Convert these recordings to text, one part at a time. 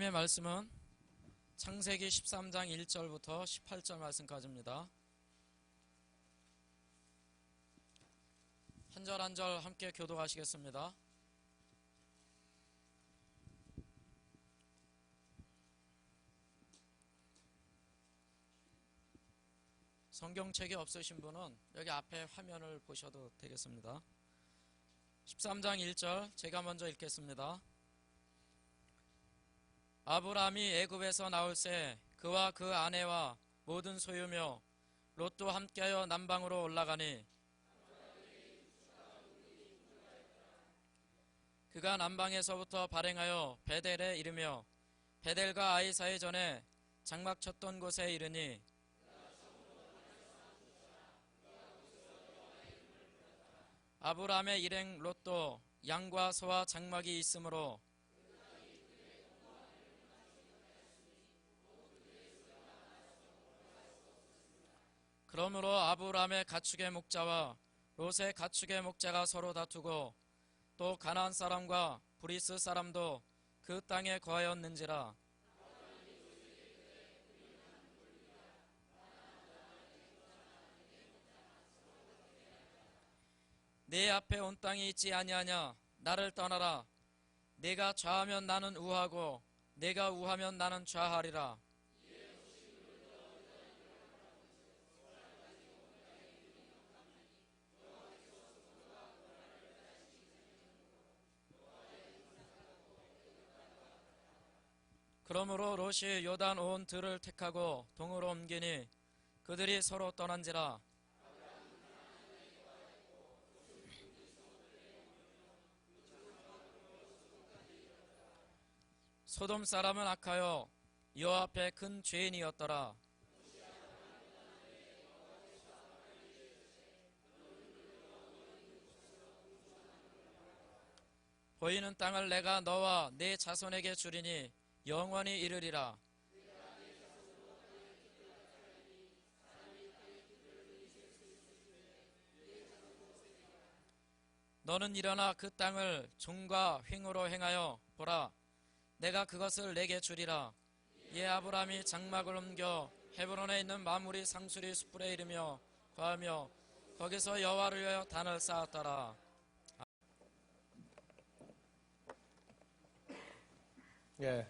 하나님의 말씀은 창세기 13장 1절부터 18절 말씀까지입니다. 한 절 한 절 함께 교독하시겠습니다. 성경책이 없으신 분은 여기 앞에 화면을 보셔도 되겠습니다. 13장 1절 제가 먼저 읽겠습니다. 아브라함이 애굽에서 나올새 그와 그 아내와 모든 소유며 롯도 함께하여 남방으로 올라가니 그가 남방에서부터 발행하여 베델에 이르며 베델과 아이 사이 전에 장막 쳤던 곳에 이르니 아브라함의 일행 롯도 양과 소와 장막이 있으므로 그러므로 아브라함의 가축의 목자와 롯의 가축의 목자가 서로 다투고 또 가나안 사람과 브리스 사람도 그 땅에 거하였는지라. 내 앞에 온 땅이 있지 아니하냐. 나를 떠나라. 내가 좌하면 나는 우하고 내가 우하면 나는 좌하리라. 그러므로 롯이 요단 온 들을 택하고 동으로 옮기니 그들이 서로 떠난지라. 소돔 사람은 악하여 여호와 앞에 큰 죄인이었더라. 보이는 땅을 내가 너와 네 자손에게 주리니 영원히 이르리라. 너는 일어나 그 땅을 종과 횡으로 행하여 보라. 내가 그것을 내게 주리라. 예, 아브라함이 장막을 옮겨 헤브론에 있는 마무리 상수리 숯불에 이르며 거하며 거기서 여호와를 위하여 단을 쌓았더라. 예.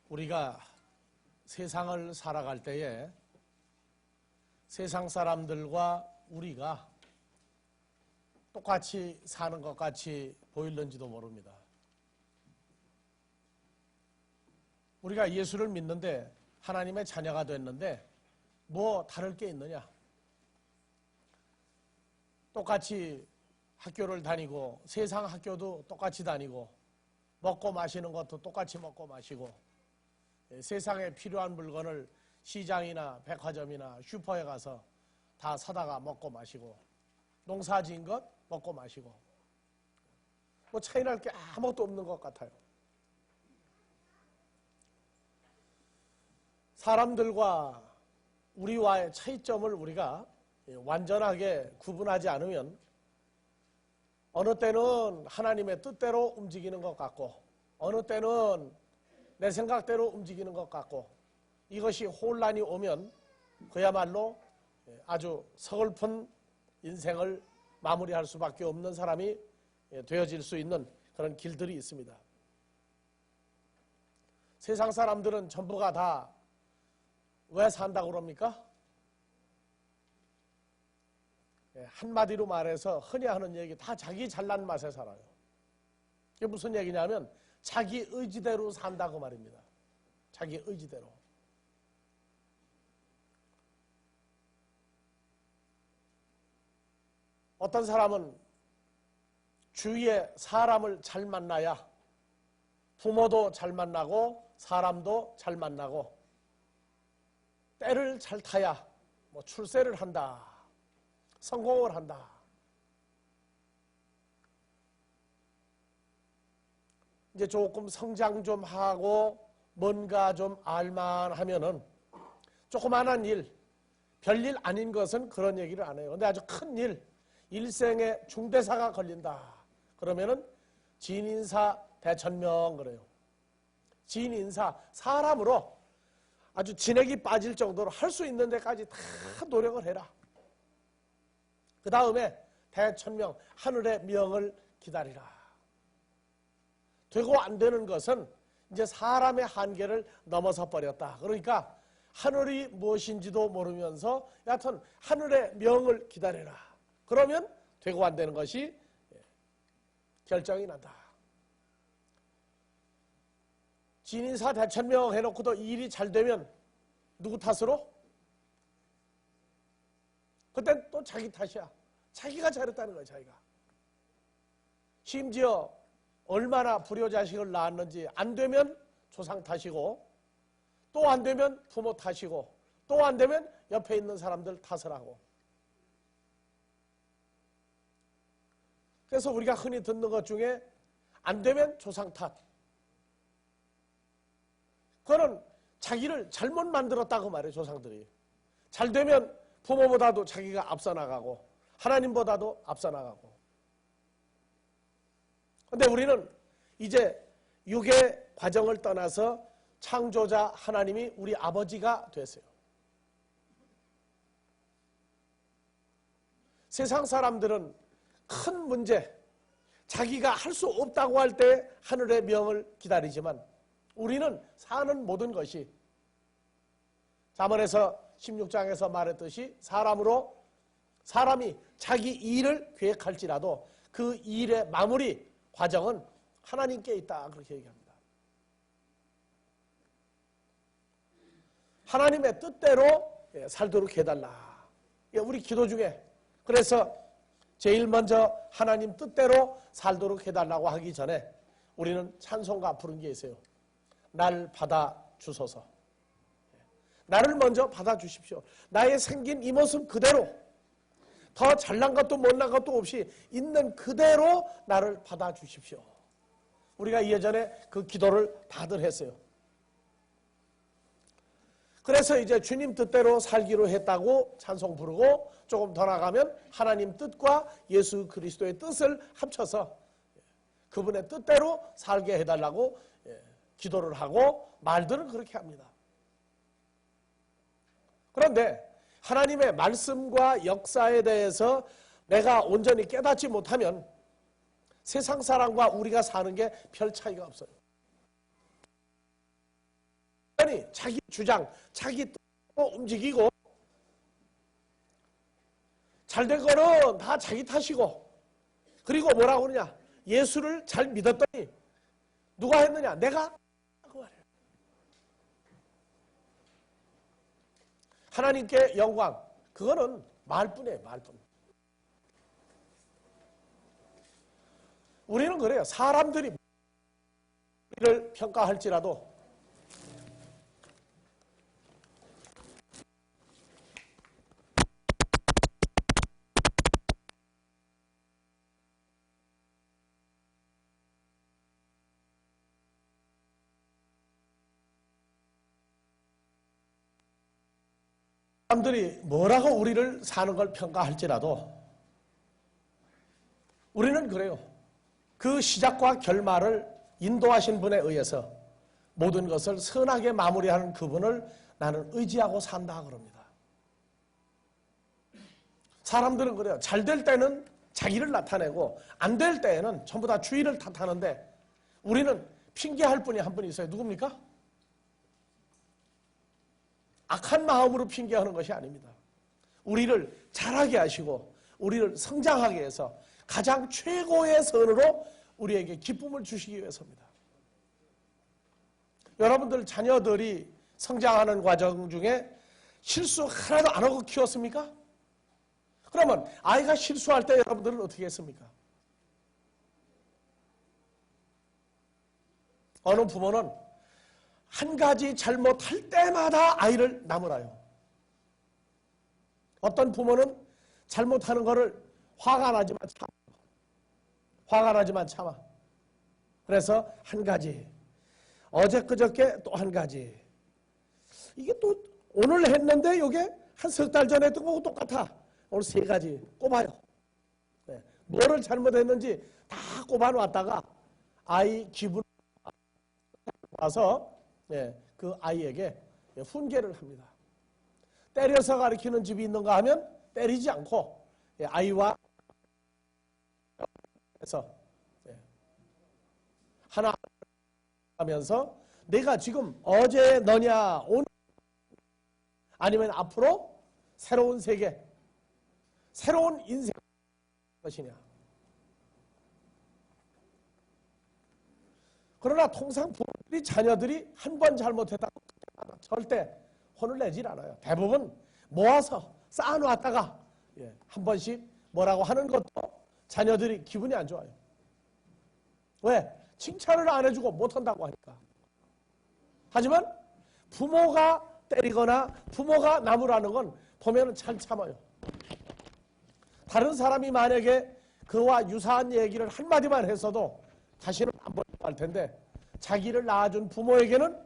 우리가 세상을 살아갈 때에 세상 사람들과 우리가 똑같이 사는 것 같이 보일는지도 모릅니다. 우리가 예수를 믿는데 하나님의 자녀가 됐는데 뭐 다를 게 있느냐? 똑같이 학교를 다니고 세상 학교도 똑같이 다니고 먹고 마시는 것도 똑같이 먹고 마시고 세상에 필요한 물건을 시장이나 백화점이나 슈퍼에 가서 다 사다가 먹고 마시고 농사 지은 것 먹고 마시고 뭐 차이 날 게 아무것도 없는 것 같아요. 사람들과 우리와의 차이점을 우리가 완전하게 구분하지 않으면 어느 때는 하나님의 뜻대로 움직이는 것 같고 어느 때는 내 생각대로 움직이는 것 같고 이것이 혼란이 오면 그야말로 아주 서글픈 인생을 마무리할 수밖에 없는 사람이 되어질 수 있는 그런 길들이 있습니다. 세상 사람들은 전부가 다 왜 산다고 그럽니까? 한마디로 말해서 흔히 하는 얘기 다 자기 잘난 맛에 살아요. 이게 무슨 얘기냐면 자기 의지대로 산다고 말입니다. 자기 의지대로. 어떤 사람은 주위에 사람을 잘 만나야 부모도 잘 만나고 사람도 잘 만나고 때를 잘 타야 뭐 출세를 한다. 성공을 한다. 이제 조금 성장 좀 하고 뭔가 좀 알만하면은 조그마한 일, 별일 아닌 것은 그런 얘기를 안 해요. 근데 아주 큰 일, 일생에 중대사가 걸린다. 그러면은 진인사 대천명 그래요. 진인사, 사람으로 아주 진액이 빠질 정도로 할 수 있는 데까지 다 노력을 해라. 그 다음에 대천명, 하늘의 명을 기다리라. 되고 안 되는 것은 이제 사람의 한계를 넘어서 버렸다. 그러니까 하늘이 무엇인지도 모르면서 여하튼 하늘의 명을 기다려라. 그러면 되고 안 되는 것이 결정이 난다. 진인사 대천명 해놓고도 일이 잘 되면 누구 탓으로? 그땐 또 자기 탓이야. 자기가 잘했다는 거야, 자기가. 심지어 얼마나 불효자식을 낳았는지 안 되면 조상 탓이고 또 안 되면 부모 탓이고 또 안 되면 옆에 있는 사람들 탓을 하고. 그래서 우리가 흔히 듣는 것 중에 안 되면 조상 탓. 그거는 자기를 잘못 만들었다고 말해요, 조상들이. 잘 되면 부모보다도 자기가 앞서 나가고 하나님보다도 앞서 나가고. 그런데 우리는 이제 육의 과정을 떠나서 창조자 하나님이 우리 아버지가 됐어요. 세상 사람들은 큰 문제, 자기가 할 수 없다고 할 때 하늘의 명을 기다리지만 우리는 사는 모든 것이 잠언에서 16장에서 말했듯이 사람이 자기 일을 계획할지라도 그 일의 마무리 과정은 하나님께 있다. 그렇게 얘기합니다. 하나님의 뜻대로 살도록 해달라. 우리 기도 중에 그래서 제일 먼저 하나님 뜻대로 살도록 해달라고 하기 전에 우리는 찬송가 부른 게 있어요. 날 받아주소서. 나를 먼저 받아주십시오. 나의 생긴 이 모습 그대로 더 잘난 것도 못난 것도 없이 있는 그대로 나를 받아주십시오. 우리가 예전에 그 기도를 다들 했어요. 그래서 이제 주님 뜻대로 살기로 했다고 찬송 부르고 조금 더 나가면 하나님 뜻과 예수 그리스도의 뜻을 합쳐서 그분의 뜻대로 살게 해달라고 기도를 하고 말들은 그렇게 합니다. 그런데 하나님의 말씀과 역사에 대해서 내가 온전히 깨닫지 못하면 세상 사람과 우리가 사는 게 별 차이가 없어요. 아니 자기 주장, 자기 뜻으로 움직이고 잘된 거는 다 자기 탓이고 그리고 뭐라고 그러냐? 예수를 잘 믿었더니 누가 했느냐? 내가 그 말이에요. 하나님께 영광, 그거는 말뿐이에요, 말뿐. 우리는 그래요. 사람들이 우리를 평가할지라도 사람들이 뭐라고 우리를 사는 걸 평가할지라도 우리는 그래요. 그 시작과 결말을 인도하신 분에 의해서 모든 것을 선하게 마무리하는 그분을 나는 의지하고 산다 그럽니다. 사람들은 그래요. 잘 될 때는 자기를 나타내고 안 될 때에는 전부 다 주위를 탓하는데 우리는 핑계할 분이 한 분 있어요. 누굽니까? 악한 마음으로 핑계하는 것이 아닙니다. 우리를 잘하게 하시고 우리를 성장하게 해서 가장 최고의 선으로 우리에게 기쁨을 주시기 위해서입니다. 여러분들 자녀들이 성장하는 과정 중에 실수 하나도 안 하고 키웠습니까? 그러면 아이가 실수할 때 여러분들은 어떻게 했습니까? 어느 부모는 한 가지 잘못할 때마다 아이를 나무라요. 어떤 부모는 잘못하는 것을 화가 나지만 참아. 그래서 한 가지, 어제 그저께 또 한 가지. 이게 또 오늘 했는데 이게 한 석 달 전에 했던 거하고 똑같아. 오늘 세 가지 꼽아요. 네. 뭐를 잘못했는지 다 꼽아놓았다가 아이 기분 와서 그 아이에게 훈계를 합니다. 때려서 가르치는 집이 있는가 하면 때리지 않고 아이와 해서 하나 하면서 내가 지금 어제 너냐 오늘 아니면 앞으로 새로운 세계 새로운 인생 것이냐. 그러나 통상 부모들이 자녀들이 한 번 잘못했다고 절대 혼을 내질 않아요. 대부분 모아서 쌓아놓았다가 한 번씩 뭐라고 하는 것도 자녀들이 기분이 안 좋아요. 왜? 칭찬을 안 해주고 못한다고 하니까. 하지만 부모가 때리거나 부모가 나무라는 건 보면 잘 참아요. 다른 사람이 만약에 그와 유사한 얘기를 한마디만 했어도 다시는 안 보려고 할 텐데 자기를 낳아준 부모에게는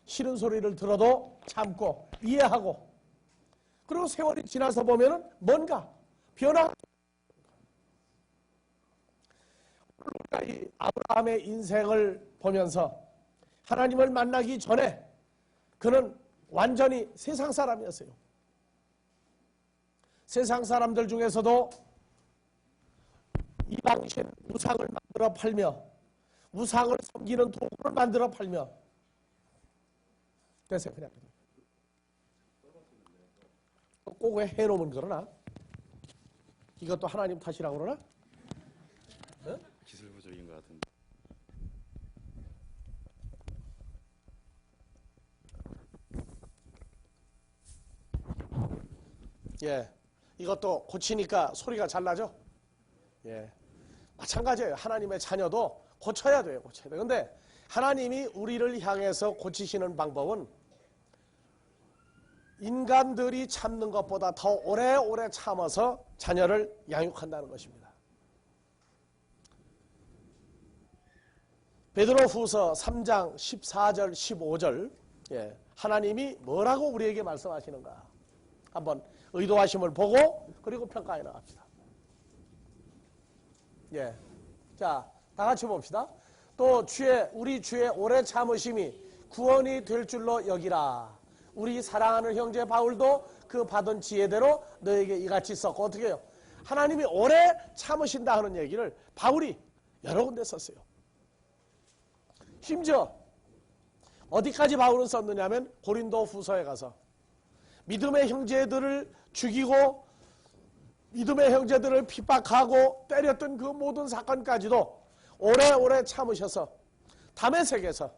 싫은 소리를 들어도 참고 이해하고 그리고 세월이 지나서 보면은 뭔가 변화가 이 아브라함의 인생을 보면서 하나님을 만나기 전에 그는 완전히 세상 사람이었어요. 세상 사람들 중에서도 이방신 우상을 만들어 팔며 우상을 섬기는 도구를 만들어 팔며 됐어요. 그냥 꼭 왜 해놓으면 그러나? 이것도 하나님 탓이라고 그러나? 어? 기술 부족인 것 같은데. 이것도 고치니까 소리가 잘 나죠? 마찬가지예요. 하나님의 자녀도 고쳐야 돼요. 고쳐야 돼요. 근데 하나님이 우리를 향해서 고치시는 방법은 인간들이 참는 것보다 더 오래오래 참아서 자녀를 양육한다는 것입니다. 베드로후서 3장 14절 15절 하나님이 뭐라고 우리에게 말씀하시는가 한번 의도하심을 보고 그리고 평가해 나갑시다. 자, 다 같이 봅시다. 또 우리 주의 오래 참으심이 구원이 될 줄로 여기라. 우리 사랑하는 형제 바울도 그 받은 지혜대로 너에게 이같이 썼고 어떻게 해요? 하나님이 오래 참으신다 하는 얘기를 바울이 여러 군데 썼어요. 심지어 어디까지 바울은 썼느냐면 고린도 후서에 가서 믿음의 형제들을 죽이고 믿음의 형제들을 핍박하고 때렸던 그 모든 사건까지도 오래오래 참으셔서 다메섹에서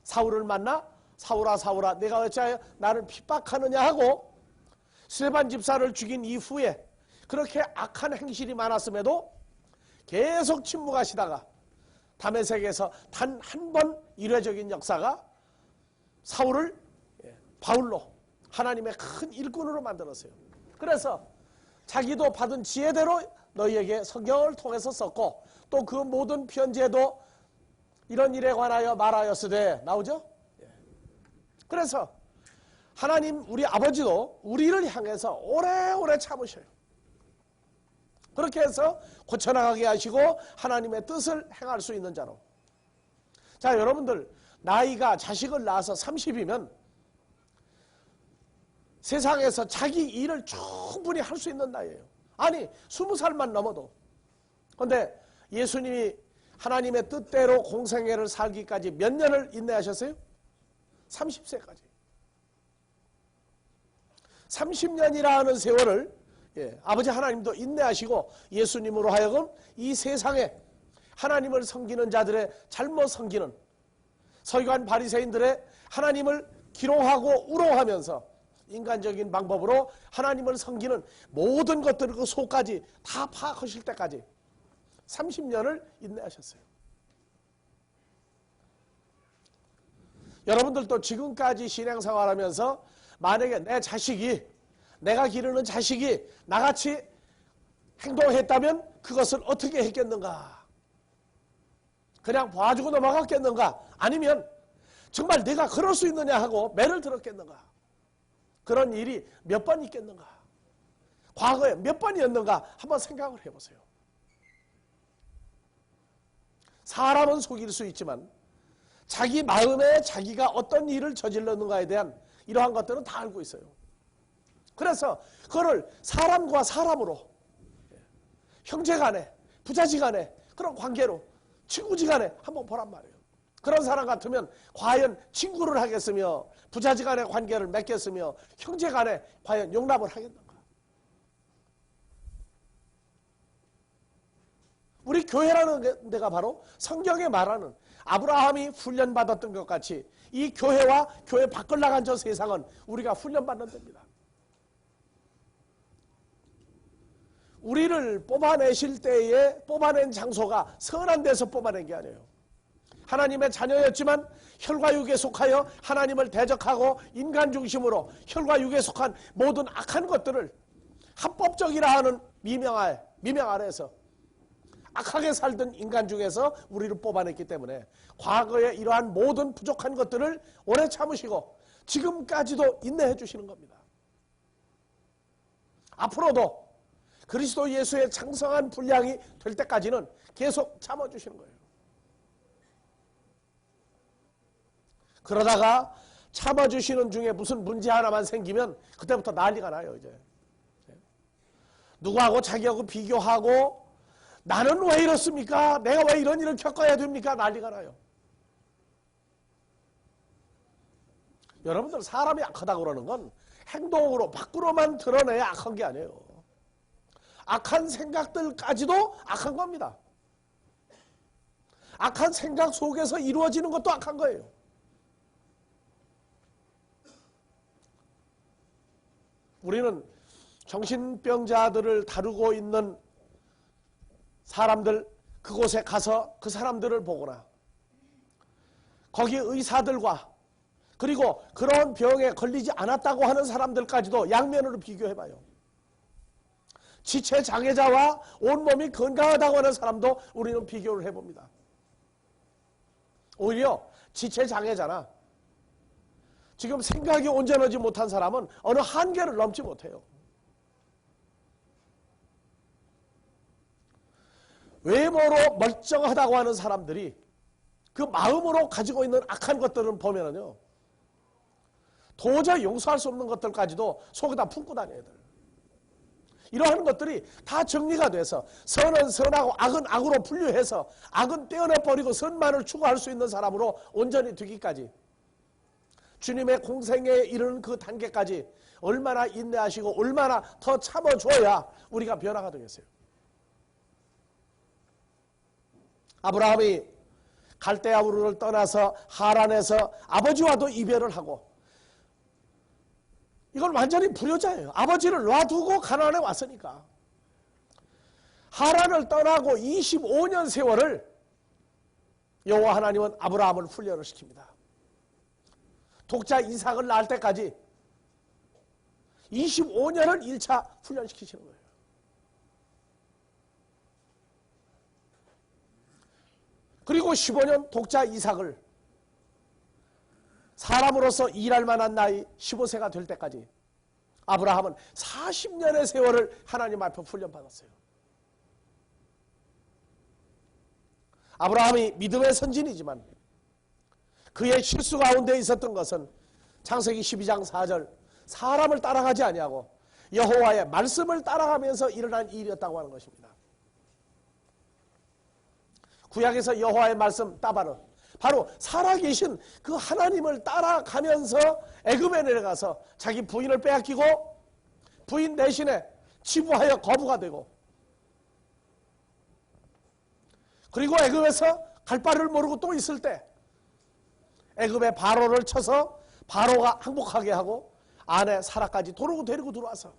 사울을 만나 사울아 사울아 내가 어찌하여 나를 핍박하느냐 하고 스데반 집사를 죽인 이후에 그렇게 악한 행실이 많았음에도 계속 침묵하시다가 다메섹에서 단 한 번 이례적인 역사가 사울을 바울로 하나님의 큰 일꾼으로 만들었어요. 그래서 자기도 받은 지혜대로 너희에게 성경을 통해서 썼고 또 그 모든 편지에도 이런 일에 관하여 말하였으되 나오죠? 그래서 하나님 우리 아버지도 우리를 향해서 오래오래 참으셔요. 그렇게 해서 고쳐나가게 하시고 하나님의 뜻을 행할 수 있는 자로. 자, 여러분들 나이가 자식을 낳아서 30이면 세상에서 자기 일을 충분히 할 수 있는 나이예요. 아니 20살만 넘어도. 그런데 예수님이 하나님의 뜻대로 공생애를 살기까지 몇 년을 인내하셨어요? 30세까지. 30년이라는 세월을 아버지 하나님도 인내하시고 예수님으로 하여금 이 세상에 하나님을 섬기는 자들의 잘못 섬기는 서기관 바리새인들의 하나님을 기롱하고 우롱하면서 인간적인 방법으로 하나님을 섬기는 모든 것들을 그 속까지 다 파악하실 때까지 30년을 인내하셨어요. 여러분들도 지금까지 신앙생활하면서 만약에 내 자식이 내가 기르는 자식이 나같이 행동했다면 그것을 어떻게 했겠는가? 그냥 봐주고 넘어갔겠는가? 아니면 정말 내가 그럴 수 있느냐 하고 매를 들었겠는가? 그런 일이 몇 번 있겠는가? 과거에 몇 번이었는가? 한번 생각을 해보세요. 사람은 속일 수 있지만 자기 마음에 자기가 어떤 일을 저질렀는가에 대한 이러한 것들은 다 알고 있어요. 그래서 그거를 사람과 사람으로, 형제간에, 부자지간에, 그런 관계로, 친구지간에 한번 보란 말이에요. 그런 사람 같으면 과연 친구를 하겠으며 부자지간의 관계를 맺겠으며 형제간에 과연 용납을 하겠는가? 우리 교회라는 데가 바로 성경에 말하는 아브라함이 훈련받았던 것 같이 이 교회와 교회 밖을 나간 저 세상은 우리가 훈련받는 데입니다. 우리를 뽑아내실 때에 뽑아낸 장소가 선한 데서 뽑아낸 게 아니에요. 하나님의 자녀였지만 혈과 육에 속하여 하나님을 대적하고 인간 중심으로 혈과 육에 속한 모든 악한 것들을 합법적이라 하는 미명 아래에서 악하게 살던 인간 중에서 우리를 뽑아냈기 때문에 과거에 이러한 모든 부족한 것들을 오래 참으시고 지금까지도 인내해 주시는 겁니다. 앞으로도 그리스도 예수의 장성한 분량이 될 때까지는 계속 참아주시는 거예요. 그러다가 참아주시는 중에 무슨 문제 하나만 생기면 그때부터 난리가 나요. 이제 누구하고 자기하고 비교하고 나는 왜 이렇습니까? 내가 왜 이런 일을 겪어야 됩니까? 난리가 나요. 여러분들 사람이 악하다고 그러는 건 행동으로 밖으로만 드러내야 악한 게 아니에요. 악한 생각들까지도 악한 겁니다. 악한 생각 속에서 이루어지는 것도 악한 거예요. 우리는 정신병자들을 다루고 있는 사람들 그곳에 가서 그 사람들을 보거나 거기 의사들과 그리고 그런 병에 걸리지 않았다고 하는 사람들까지도 양면으로 비교해봐요. 지체장애자와 온몸이 건강하다고 하는 사람도 우리는 비교를 해봅니다. 오히려 지체장애자나 지금 생각이 온전하지 못한 사람은 어느 한계를 넘지 못해요. 외모로 멀쩡하다고 하는 사람들이 그 마음으로 가지고 있는 악한 것들을 보면은요, 도저히 용서할 수 없는 것들까지도 속에다 품고 다녀야 돼요. 이러한 것들이 다 정리가 돼서 선은 선하고 악은 악으로 분류해서 악은 떼어내버리고 선만을 추구할 수 있는 사람으로 온전히 되기까지 주님의 공생에 이르는 그 단계까지 얼마나 인내하시고 얼마나 더 참아줘야 우리가 변화가 되겠어요. 아브라함이 갈대아 우르를 떠나서 하란에서 아버지와도 이별을 하고 이건 완전히 불효자예요. 아버지를 놔두고 가나안에 왔으니까. 하란을 떠나고 25년 세월을 여호와 하나님은 아브라함을 훈련을 시킵니다. 독자 이삭을 낳을 때까지 25년을 1차 훈련시키시는 거예요. 그리고 15년 독자 이삭을 사람으로서 일할 만한 나이 15세가 될 때까지 아브라함은 40년의 세월을 하나님 앞에 훈련받았어요. 아브라함이 믿음의 선진이지만 그의 실수 가운데 있었던 것은 창세기 12장 4절 사람을 따라가지 아니하고 여호와의 말씀을 따라가면서 일어난 일이었다고 하는 것입니다. 구약에서 여호와의 말씀 따바르 바로 살아계신 그 하나님을 따라가면서 애굽에 내려가서 자기 부인을 빼앗기고 부인 대신에 치부하여 거부가 되고 그리고 애굽에서 갈 바를 모르고 또 있을 때 애굽의 바로를 쳐서 바로가 항복하게 하고 아내 사라까지 도르고 데리고 들어와서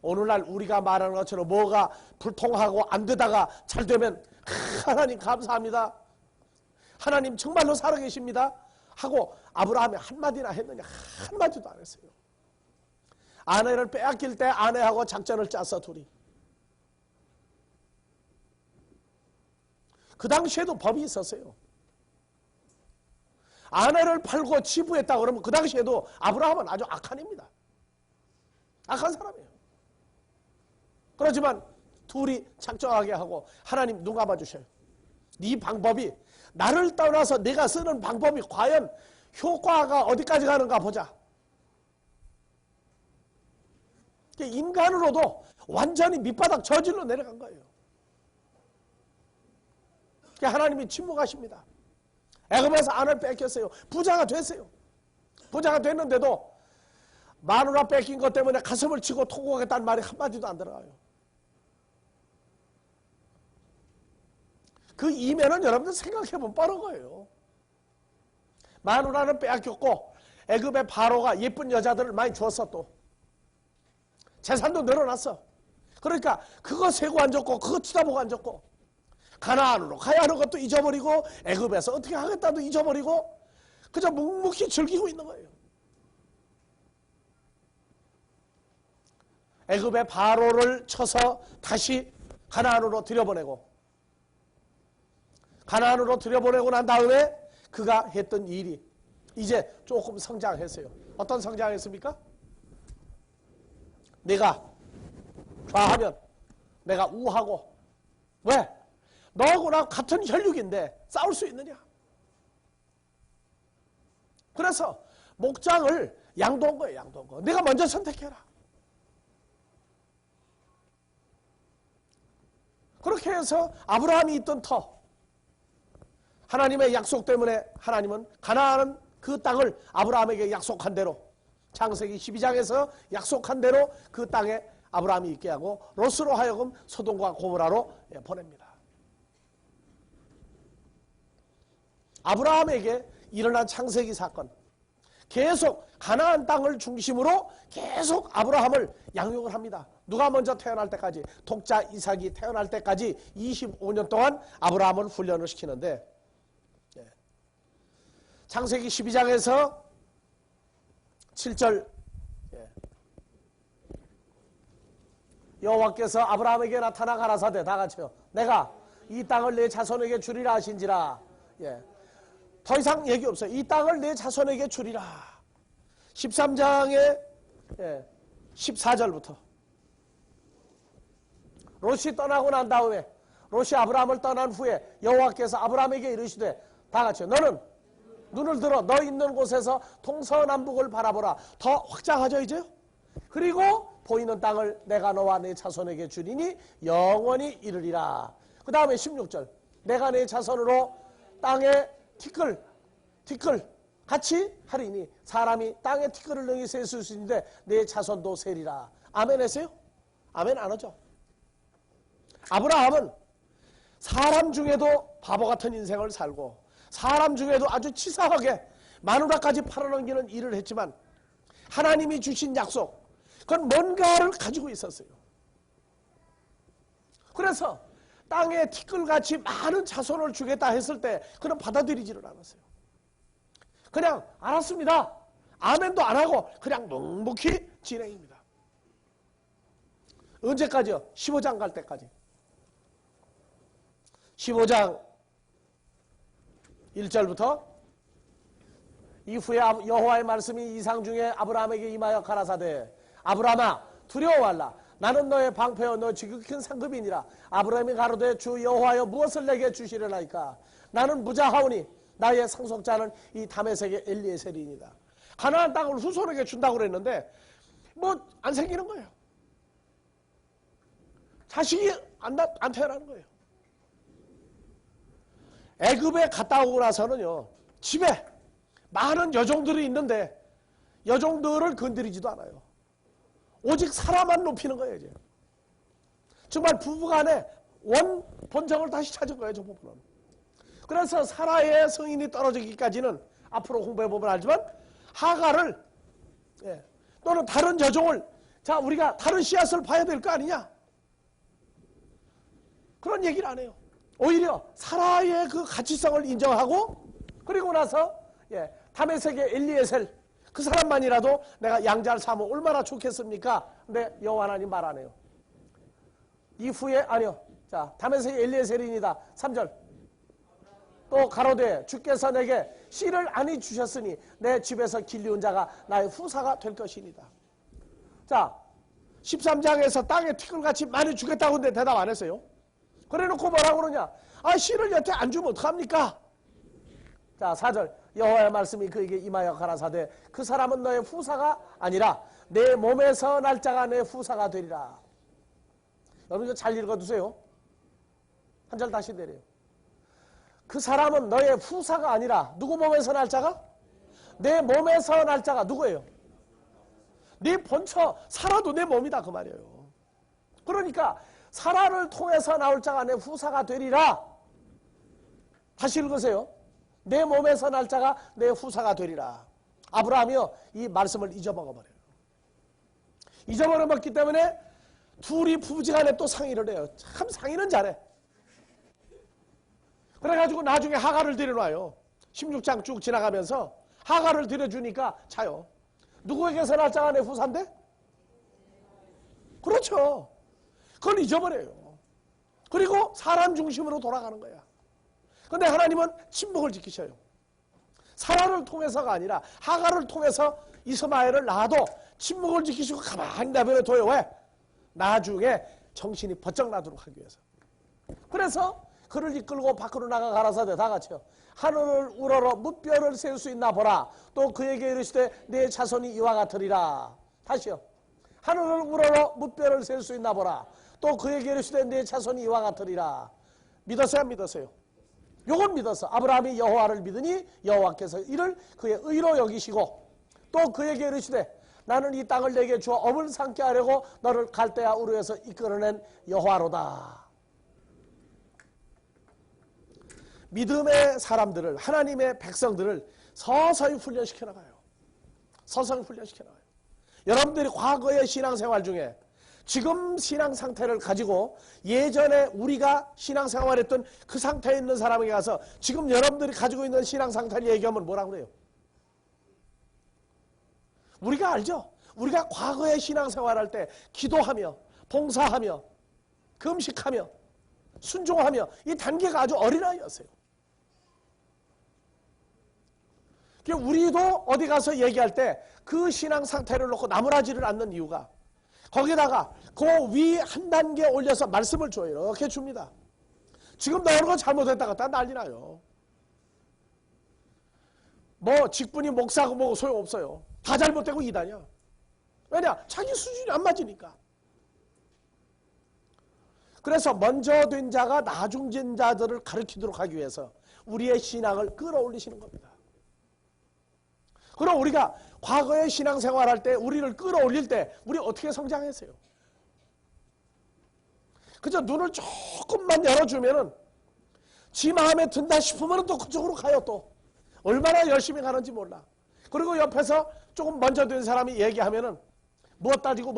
오늘날 우리가 말하는 것처럼 뭐가 불통하고 안 되다가 잘 되면 하나님 감사합니다. 하나님 정말로 살아계십니다. 하고 아브라함이 한마디나 했느냐? 한마디도 안 했어요. 아내를 빼앗길 때 아내하고 작전을 짰어 둘이. 그 당시에도 법이 있었어요. 아내를 팔고 치부했다 그러면 그 당시에도 아브라함은 아주 악한입니다. 악한 사람이에요. 그렇지만 둘이 작정하게 하고 하나님 눈 감아주셔요. 네 방법이 나를 떠나서 내가 쓰는 방법이 과연 효과가 어디까지 가는가 보자. 인간으로도 완전히 밑바닥 저질로 내려간 거예요. 하나님이 침묵하십니다. 애굽에서 안을 뺏겼어요. 부자가 됐어요. 부자가 됐는데도 마누라 뺏긴 것 때문에 가슴을 치고 통곡했다는 말이 한마디도 안 들어가요. 그 이면은 여러분들 생각해보면 뻔한 거예요. 마누라는 빼앗겼고 애굽의 바로가 예쁜 여자들을 많이 주었어. 또 재산도 늘어났어. 그러니까 그거 세고 앉았고 그거 쳐다보고 앉았고 가나안으로 가야 하는 것도 잊어버리고 애굽에서 어떻게 하겠다도 잊어버리고 그저 묵묵히 즐기고 있는 거예요. 애굽의 바로를 쳐서 다시 가나안으로 들여보내고 가나안으로 들여보내고 난 다음에 그가 했던 일이 이제 조금 성장했어요. 어떤 성장했습니까? 내가 좌하면 내가 우하고 왜? 너하고 나 같은 혈육인데 싸울 수 있느냐? 그래서 목장을 양도한 거예요. 양도한 거. 내가 먼저 선택해라. 그렇게 해서 아브라함이 있던 터 하나님의 약속 때문에 하나님은 가나안 그 땅을 아브라함에게 약속한 대로 창세기 12장에서 약속한 대로 그 땅에 아브라함이 있게 하고 롯으로 하여금 소돔과 고모라로 보냅니다. 아브라함에게 일어난 창세기 사건 계속 가나안 땅을 중심으로 계속 아브라함을 양육을 합니다. 누가 먼저 태어날 때까지 독자 이삭이 태어날 때까지 25년 동안 아브라함을 훈련을 시키는데 창세기 12장에서 7절 여호와께서 아브라함에게 나타나 가라사대 다 같이요. 내가 이 땅을 내 자손에게 주리라 하신지라. 더 이상 얘기 없어요. 이 땅을 내 자손에게 주리라. 13장의 14절부터 롯이 떠나고 난 다음에 롯이 아브라함을 떠난 후에 여호와께서 아브라함에게 이르시되 다 같이요. 너는 눈을 들어 너 있는 곳에서 동서남북을 바라보라. 더 확장하죠 이제. 그리고 보이는 땅을 내가 너와 내 자손에게 주리니 영원히 이르리라. 그 다음에 16절 내가 내 자손으로 땅에 티끌 같이 하리니 사람이 땅에 티끌을 능히 셀 수 있는데 내 자손도 세리라. 아멘 했어요? 아멘 안 하죠? 아브라함은 사람 중에도 바보 같은 인생을 살고 사람 중에도 아주 치사하게 마누라까지 팔아넘기는 일을 했지만 하나님이 주신 약속 그건 뭔가를 가지고 있었어요. 그래서 땅에 티끌같이 많은 자손을 주겠다 했을 때 그는 받아들이지를 않았어요. 그냥 알았습니다. 아멘도 안 하고 그냥 묵묵히 진행입니다. 언제까지요? 15장 갈 때까지. 15장 1절부터 이후에 여호와의 말씀이 이상 중에 아브라함에게 임하여 가라사대 아브라함아 두려워 말라. 나는 너의 방패여 너 지극히 큰 상급이니라. 아브라함이 가로되 주 여호와여 무엇을 내게 주시려나이까. 나는 무자하오니 나의 상속자는 이 다메섹의 엘리에셀이니라. 가나안 땅을 후손에게 준다고 그랬는데 뭐 안 생기는 거예요. 자식이 안 태어나는 거예요. 애굽에 갔다 오고 나서는요 집에 많은 여종들이 있는데 여종들을 건드리지도 않아요. 오직 사라만 높이는 거예요. 이제 정말 부부간에 본정을 다시 찾은 거예요. 저 부부는. 그래서 사라의 성인이 떨어지기까지는 앞으로 공부해보면 알지만 하가를 또는 다른 여종을 자 우리가 다른 씨앗을 봐야 될 거 아니냐 그런 얘기를 안 해요. 오히려 사라의 그 가치성을 인정하고 그리고 나서 다메섹의 엘리에셀 그 사람만이라도 내가 양자를 삼으면 얼마나 좋겠습니까? 근데 여호와 하나님 말 안 해요. 이후에 아니요. 자 다메섹의 엘리에셀이니다. 3절 또 가로되 주께서 내게 씨를 아니 주셨으니 내 집에서 길리온 자가 나의 후사가 될 것이니다. 자 13장에서 땅에 티끌같이 많이 주겠다고 근데 대답 안 했어요. 그래놓고 뭐라고 그러냐? 아, 씨를 여태 안 주면 어떡합니까? 자, 4절. 여호와의 말씀이 그에게 임하여 가라사대 그 사람은 너의 후사가 아니라 내 몸에서 날 자가 내 후사가 되리라. 여러분 이거 잘 읽어두세요. 한 절 다시 내려요. 그 사람은 너의 후사가 아니라 누구 몸에서 날 자가? 내 몸에서 날 자가 누구예요? 네 본처 사라도 내 몸이다 그 말이에요. 그러니까 사라를 통해서 나올 자가 내 후사가 되리라. 다시 읽으세요. 내 몸에서 날 자가 내 후사가 되리라. 아브라함이요 이 말씀을 잊어먹어버려요. 잊어버려먹기 때문에 둘이 부부지간에 또 상의를 해요. 참 상의는 잘해. 그래가지고 나중에 하가를 데려놔요. 16장 쭉 지나가면서 하가를 데려주니까 자요. 누구에게서 날 자가 내 후사인데? 그렇죠. 그걸 잊어버려요. 그리고 사람 중심으로 돌아가는 거야. 근데 하나님은 침묵을 지키셔요. 사라를 통해서가 아니라 하가를 통해서 이스마엘을 낳아도 침묵을 지키시고 가만히 내버려둬요. 왜? 나중에 정신이 번쩍 나도록 하기 위해서. 그래서 그를 이끌고 밖으로 나가 가라사대 다 같이요. 하늘을 우러러 무뼈를 셀 수 있나 보라. 또 그에게 이르시되 내 자손이 이와 같으리라. 다시요. 하늘을 우러러 무뼈를 셀 수 있나 보라. 또 그에게 이르시되 내 자손이 이와 같으리라. 믿었어요? 안 믿었어요? 요건 믿었어. 아브라함이 여호와를 믿으니 여호와께서 이를 그의 의로 여기시고 또 그에게 이르시되 나는 이 땅을 내게 주어 엄을 삼게 하려고 너를 갈대아 우르에서 이끌어낸 여호와로다. 믿음의 사람들을 하나님의 백성들을 서서히 훈련시켜 나가요. 서서히 훈련시켜 나가요. 여러분들이 과거의 신앙생활 중에 지금 신앙 상태를 가지고 예전에 우리가 신앙생활했던 그 상태에 있는 사람에게 가서 지금 여러분들이 가지고 있는 신앙 상태를 얘기하면 뭐라고 그래요? 우리가 알죠? 우리가 과거에 신앙생활할 때 기도하며 봉사하며 금식하며 순종하며 이 단계가 아주 어린아이였어요. 우리도 어디 가서 얘기할 때 그 신앙 상태를 놓고 나무라지를 않는 이유가 거기다가 그 위 한 단계 올려서 말씀을 줘요. 이렇게 줍니다. 지금 너 어느 거 잘못했다가 다 난리 나요. 뭐 직분이 목사고 뭐고 소용없어요. 다 잘못되고 이단이야. 왜냐? 자기 수준이 안 맞으니까. 그래서 먼저 된 자가 나중진 자들을 가르치도록 하기 위해서 우리의 신앙을 끌어올리시는 겁니다. 그럼 우리가 과거에 신앙생활할 때 우리를 끌어올릴 때 우리 어떻게 성장했어요? 그저 눈을 조금만 열어주면은 지 마음에 든다 싶으면 또 그쪽으로 가요. 또 얼마나 열심히 가는지 몰라. 그리고 옆에서 조금 먼저 된 사람이 얘기하면은 뭐 따지고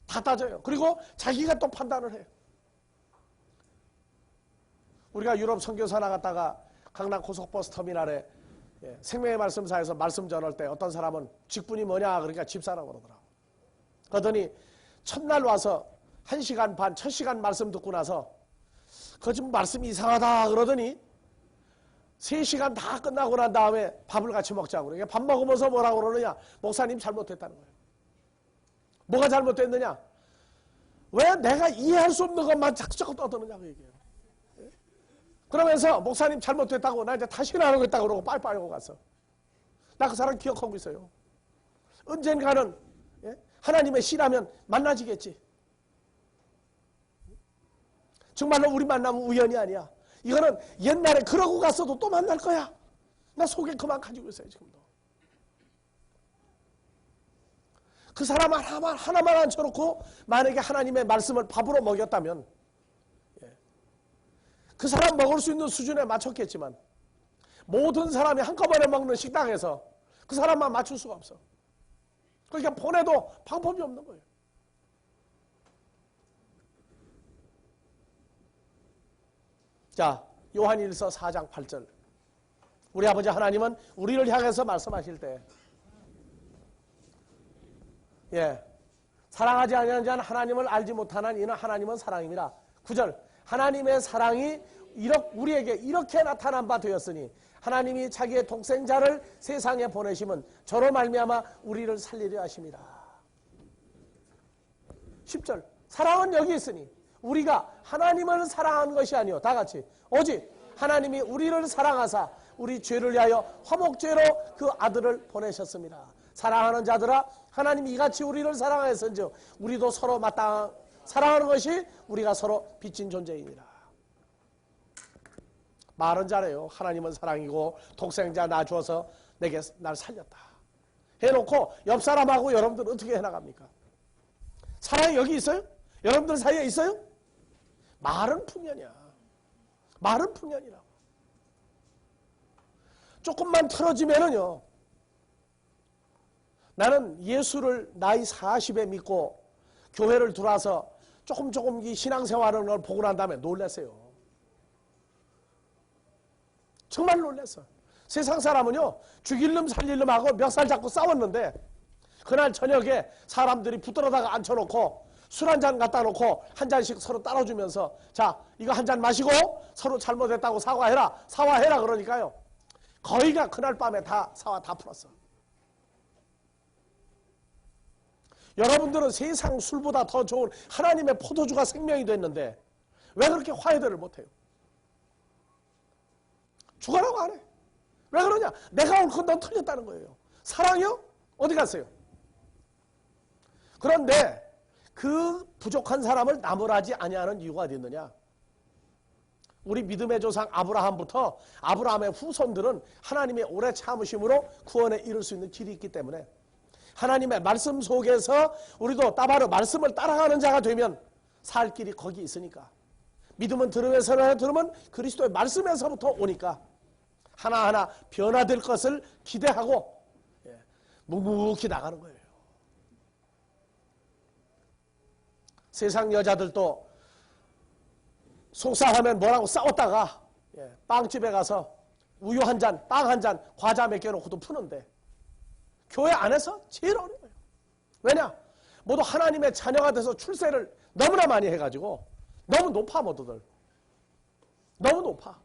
다 따져요. 그리고 자기가 또 판단을 해요. 우리가 유럽 선교사 나갔다가 강남 고속버스 터미널에 생명의 말씀사에서 말씀 전할 때 어떤 사람은 직분이 뭐냐 그러니까 집사라고 그러더라고. 그러더니 첫날 와서 1시간 반, 첫 시간 말씀 듣고 나서 그 좀 말씀이 이상하다 그러더니 3시간 다 끝나고 난 다음에 밥을 같이 먹자고 그러니까 밥 먹으면서 뭐라고 그러느냐. 목사님 잘못했다는 거예요. 뭐가 잘못됐느냐. 왜 내가 이해할 수 없는 것만 자꾸자꾸 떠드느냐 그 얘기예요. 그러면서 목사님 잘못됐다고 나 이제 다시는 안 하겠다고 그러고 빨리빨리 하고 갔어. 나 그 사람 기억하고 있어요. 언젠가는 하나님의 씨라면 만나지겠지. 정말로 우리 만나면 우연이 아니야. 이거는 옛날에 그러고 갔어도 또 만날 거야. 나 속에 그만 가지고 있어요 지금도. 그 사람 하나만 앉혀놓고 만약에 하나님의 말씀을 밥으로 먹였다면 그 사람 먹을 수 있는 수준에 맞췄겠지만 모든 사람이 한꺼번에 먹는 식당에서 그 사람만 맞출 수가 없어. 그러니까 보내도 방법이 없는 거예요. 자, 요한일서 4장 8절. 우리 아버지 하나님은 우리를 향해서 말씀하실 때 사랑하지 아니하는 자는 하나님을 알지 못하는 이는 하나님은 사랑입니다. 9절. 하나님의 사랑이 우리에게 이렇게 나타난 바 되었으니 하나님이 자기의 독생자를 세상에 보내심은 저로 말미암아 우리를 살리려 하십니다. 10절. 사랑은 여기 있으니 우리가 하나님을 사랑한 것이 아니요. 다 같이. 오직 하나님이 우리를 사랑하사 우리 죄를 위하여 화목제로 그 아들을 보내셨습니다. 사랑하는 자들아, 하나님이 이같이 우리를 사랑하였은즉 우리도 서로 마땅 사랑하는 것이 우리가 서로 빚진 존재이니라. 말은 잘해요. 하나님은 사랑이고 독생자 나 주어서 내게 날 살렸다 해놓고 옆 사람하고 여러분들 어떻게 해나갑니까? 사랑이 여기 있어요? 여러분들 사이에 있어요? 말은 풍년이야. 말은 풍년이라고. 조금만 틀어지면은요, 나는 예수를 나이 40에 믿고 교회를 들어와서 조금 이 신앙생활하는 걸 보고 난 다음에 놀랐어요. 정말 놀랐어. 세상 사람은요, 죽일 놈 살릴 놈하고 멱살 잡고 싸웠는데 그날 저녁에 사람들이 붙들어다가 앉혀놓고 술 한 잔 갖다 놓고 한 잔씩 서로 따라주면서 자, 이거 한 잔 마시고 서로 잘못했다고 사과해라 그러니까요. 거의가 그날 밤에 다 사화 다 풀었어. 여러분들은 세상 술보다 더 좋은 하나님의 포도주가 생명이 됐는데 왜 그렇게 화해들을 못해요? 죽어라고 안 해. 왜 그러냐? 내가 옳고 넌 틀렸다는 거예요. 사랑이요? 어디 갔어요? 그런데 그 부족한 사람을 나무라지 아니하는 이유가 어디 있느냐? 우리 믿음의 조상 아브라함부터 아브라함의 후손들은 하나님의 오래 참으심으로 구원에 이룰 수 있는 길이 있기 때문에 하나님의 말씀 속에서 우리도 따바로 말씀을 따라가는 자가 되면 살 길이 거기 있으니까. 믿음은 들음에서 들으면 그리스도의 말씀에서부터 오니까 하나하나 변화될 것을 기대하고 묵묵히 나가는 거예요. 세상 여자들도 속상하면 뭐라고 싸웠다가 빵집에 가서 우유 한 잔, 빵 한 잔, 과자 몇 개 놓고도 푸는데 교회 안에서 제일 어려워요. 왜냐? 모두 하나님의 자녀가 돼서 출세를 너무나 많이 해가지고 너무 높아 모두들. 너무 높아.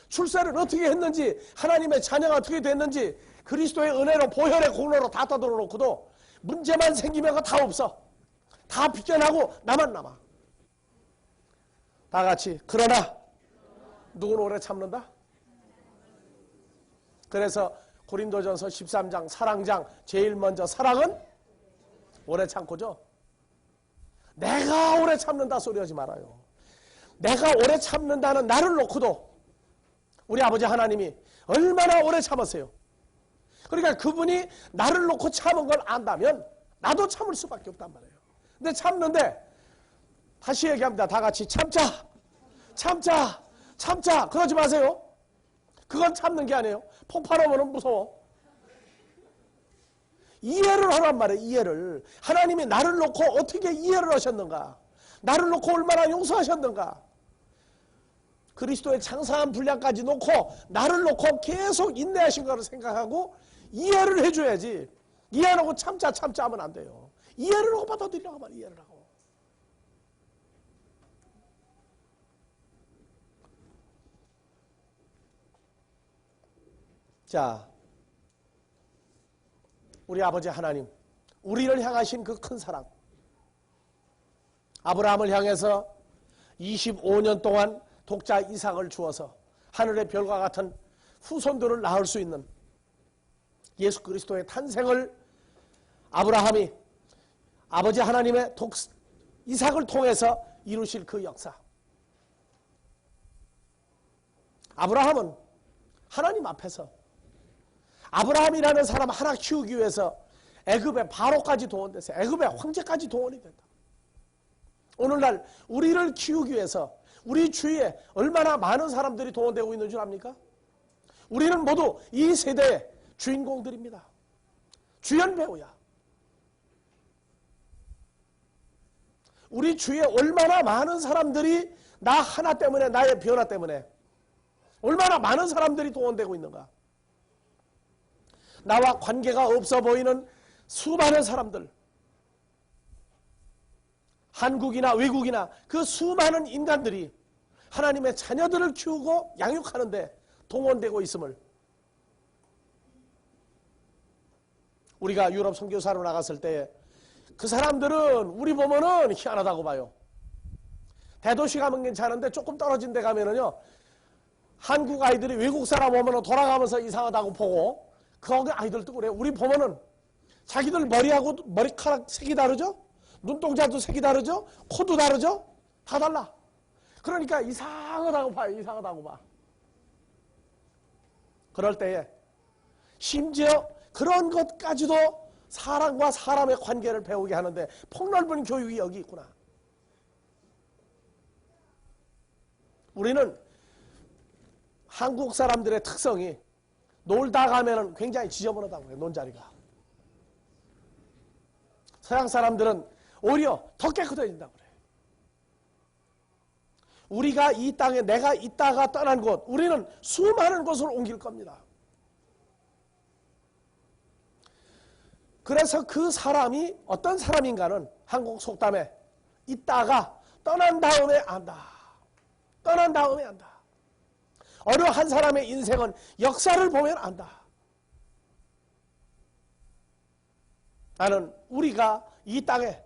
출세를 어떻게 했는지 하나님의 자녀가 어떻게 됐는지 그리스도의 은혜로 보혈의 공로로 다 떠들어놓고도 문제만 생기면 그거 다 없어. 다 비껴나고 나만 남아. 다 같이 그러나 누구는 오래 참는다? 그래서 고린도전서 13장 사랑장 제일 먼저 사랑은 오래 참고죠. 내가 오래 참는다 소리 하지 말아요. 내가 오래 참는다는 나를 놓고도 우리 아버지 하나님이 얼마나 오래 참았어요. 그러니까 그분이 나를 놓고 참은 걸 안다면 나도 참을 수밖에 없단 말이에요. 근데 참는데 다시 얘기합니다. 다 같이 참자. 그러지 마세요. 그건 참는 게 아니에요. 폭발하면 무서워. 이해를 하란 말이에요. 이해를. 하나님이 나를 놓고 어떻게 이해를 하셨는가. 나를 놓고 얼마나 용서하셨는가. 그리스도의 장사한 분량까지 놓고 나를 놓고 계속 인내하신 거를 생각하고 이해를 해줘야지. 이해하고 참자 하면 안 돼요. 이해를 하고 받아들이라고 말이에요. 이해를 하고. 자, 우리 아버지 하나님, 우리를 향하신 그 큰 사랑. 아브라함을 향해서 25년 동안 독자 이삭을 주어서 하늘의 별과 같은 후손들을 낳을 수 있는 예수 그리스도의 탄생을 아브라함이 아버지 하나님의 이삭을 통해서 이루실 그 역사. 아브라함은 하나님 앞에서 아브라함이라는 사람 하나 키우기 위해서 애굽의 바로까지 동원돼서 애굽의 황제까지 동원이 된다. 오늘날 우리를 키우기 위해서 우리 주위에 얼마나 많은 사람들이 동원되고 있는 줄 압니까? 우리는 모두 이 세대의 주인공들입니다. 주연 배우야. 우리 주위에 얼마나 많은 사람들이 나 하나 때문에, 나의 변화 때문에 얼마나 많은 사람들이 동원되고 있는가. 나와 관계가 없어 보이는 수많은 사람들, 한국이나 외국이나 그 수많은 인간들이 하나님의 자녀들을 키우고 양육하는데 동원되고 있음을, 우리가 유럽 선교사로 나갔을 때 그 사람들은 우리 보면은 희한하다고 봐요. 대도시 가면 괜찮은데 조금 떨어진 데 가면은요, 한국 아이들이 외국 사람 오면은 돌아가면서 이상하다고 보고, 거기 아이들도 그래요. 우리 보면은 자기들 머리하고 머리카락 색이 다르죠? 눈동자도 색이 다르죠? 코도 다르죠? 다 달라. 그러니까 이상하다고 봐요. 이상하다고 봐. 그럴 때에 심지어 그런 것까지도 사람과 사람의 관계를 배우게 하는데 폭넓은 교육이 여기 있구나. 우리는 한국 사람들의 특성이 놀다 가면은 굉장히 지저분하다고 해요. 논자리가. 서양 사람들은 오히려 더 깨끗해진다고 그래요. 우리가 이 땅에 내가 있다가 떠난 곳, 우리는 수많은 곳을 옮길 겁니다. 그래서 그 사람이 어떤 사람인가는 한국 속담에 있다가 떠난 다음에 안다. 떠난 다음에 안다. 어느 한 사람의 인생은 역사를 보면 안다. 나는 우리가 이 땅에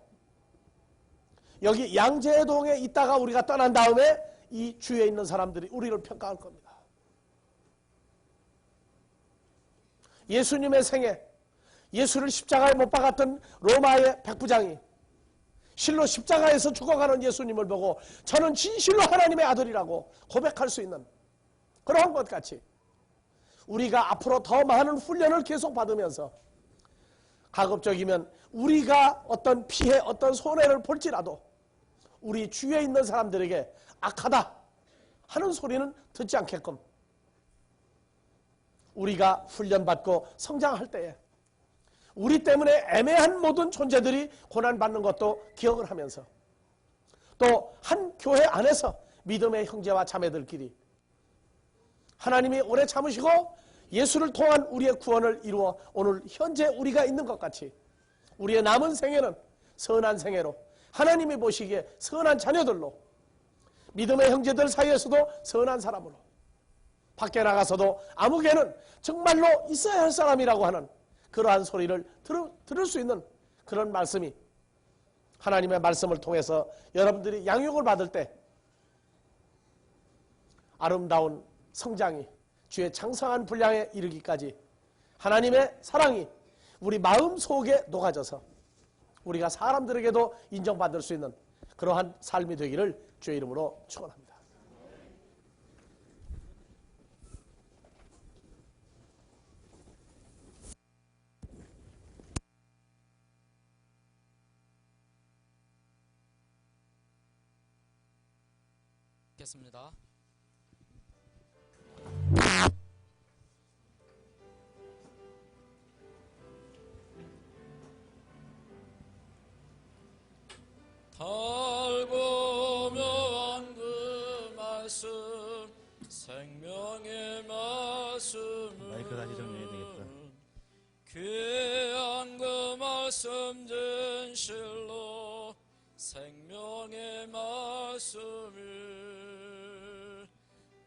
여기 양재동에 있다가 우리가 떠난 다음에 이 주위에 있는 사람들이 우리를 평가할 겁니다. 예수님의 생애, 예수를 십자가에 못 박았던 로마의 백부장이 실로 십자가에서 죽어가는 예수님을 보고 저는 진실로 하나님의 아들이라고 고백할 수 있는 그런 것 같이 우리가 앞으로 더 많은 훈련을 계속 받으면서 가급적이면 우리가 어떤 피해, 어떤 손해를 볼지라도 우리 주위에 있는 사람들에게 악하다 하는 소리는 듣지 않게끔 우리가 훈련받고 성장할 때에 우리 때문에 애매한 모든 존재들이 고난받는 것도 기억을 하면서 또 한 교회 안에서 믿음의 형제와 자매들끼리 하나님이 오래 참으시고 예수를 통한 우리의 구원을 이루어 오늘 현재 우리가 있는 것 같이 우리의 남은 생애는 선한 생애로 하나님이 보시기에 선한 자녀들로 믿음의 형제들 사이에서도 선한 사람으로 밖에 나가서도 아무개는 정말로 있어야 할 사람이라고 하는 그러한 소리를 들을 수 있는 그런 말씀이 하나님의 말씀을 통해서 여러분들이 양육을 받을 때 아름다운 성장이 주의 장성한 분량에 이르기까지 하나님의 사랑이 우리 마음 속에 녹아져서 우리가 사람들에게도 인정받을 수 있는 그러한 삶이 되기를 주의 이름으로 축원합니다. 겠습니다. 달고 묘한 그 말씀 생명의 말씀은 마이크 다시 정리해야 되겠다. 귀한 그 말씀 진실로 생명의 말씀을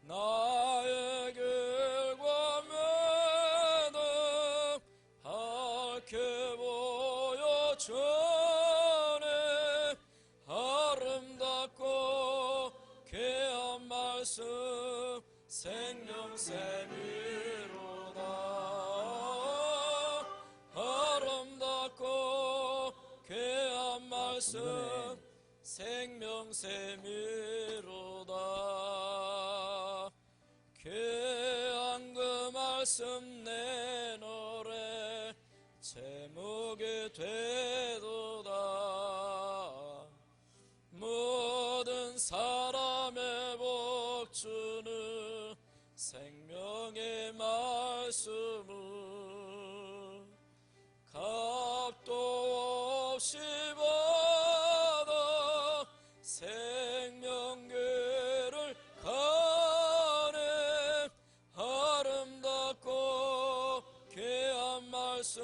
나의 길과 매듭하게 보여주네 아름답고 귀한 말씀 생명샘이로다 아름답고 귀한 말씀 생명샘이로다 귀한 그 말씀 내 노래 제목이 되도다 모든 사람의 복주는 생명의 말씀은 값도 없이 받아 생명길을 가네 아름답고 귀한 말씀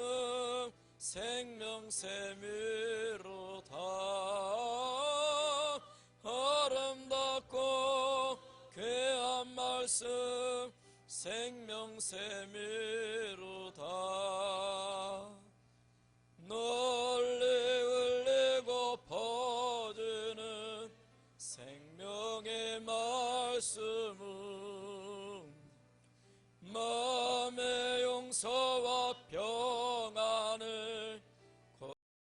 생명샘이로다 아름답고 귀한 말씀 생명샘이로다 널리 성령의 말씀